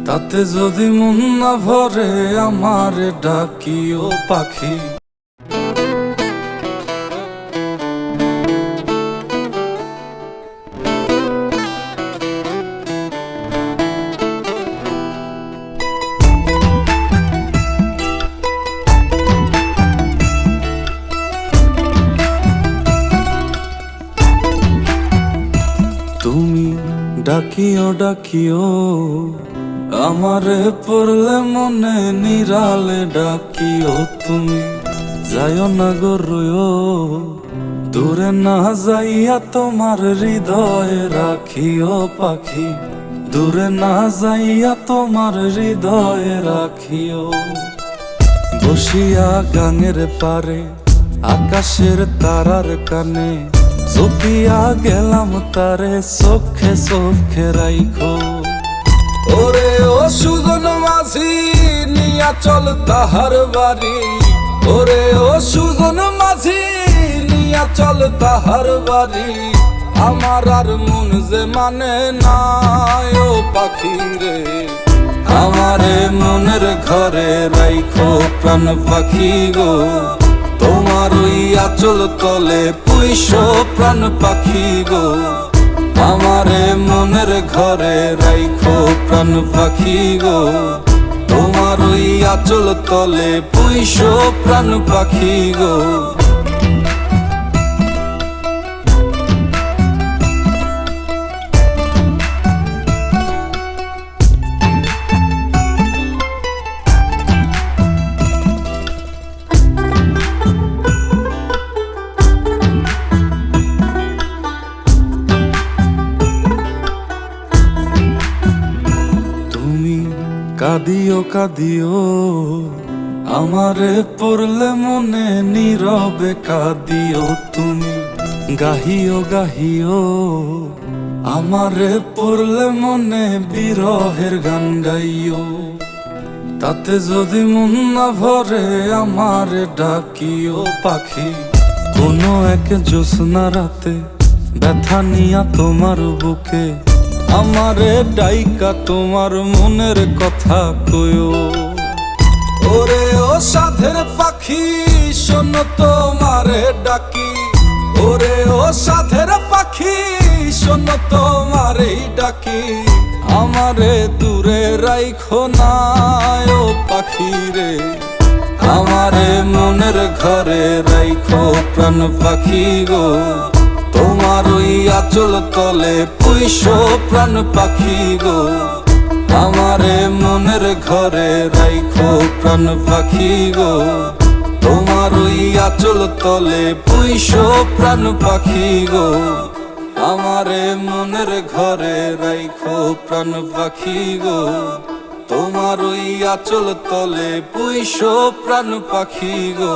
তাতে যদি মন না ভরে আমারে ডাকিও পাখি। তুমি ডাকিও ডাকিও আমারে পড়লে মনে নিরালে ডাকিও। তুমি যাইও না গো রইও দূরে না যাইয়া তোমার হৃদয়ে রাখিও পাখি। দূরে না যাইয়া তোমার হৃদয়ে রাখিও। বসিয়া গাঙের পারে আকাশের তারার কানে জপিয়া গেলাম তারে চোখে চোখে রাইখো। ওরে ও সুজন মাঝি নিয়া চল তাহার বাড়ি। ওরে ও সুজন মাঝি নিয়া চল তাহার বাড়ি। আমার আর মন যে মানে না ও পাখি রে। আমারে মনের ঘরে রাইখো প্রাণ পাখি গো। তোমার ওই আঁচল তলে পুইশো প্রাণ পাখি গো। আমারে মনের ঘরে রাইখো প্রাণ পাখি গো। তোমার ওই আঁচল তলে পুইশো প্রাণ পাখি গো। কাঁদিও কাঁদিও আমারে পড়লে মনে নীরবে কাঁদিও। তুমি গাহিও গাহিও আমারে পড়লে মনে বিরহের গান গাইও। তাতে যদি মন না ভরে আমারে ডাকিও পাখি। কোনো এক জ্যোৎস্না রাতে ব্যথা নিয়া তোমার বুকে আমারে ডাইকা তোমার মনের কথা কয়ো। ওরে ও সাধের পাখি শোনো তোমারে ডাকি। ওরে ও সাধের পাখি শোনো তোমারে ডাকি। আমারে দূরে রাইখো না ও পাখি রে। আমারে মনের ঘরে রাইখো প্রাণ পাখি গো। তোমার ওই আঁচল তলে পুইশো প্রাণ পাখি গো। আমারে মনের ঘরে রাইখো প্রাণ পাখি গো। তোমার ওই আঁচল তলে পুইশো প্রাণ পাখি গো। আমারে মনের ঘরে রাইখো প্রাণ পাখি গো। তোমার ওই আঁচল তলে পুইশো প্রাণ পাখি গো।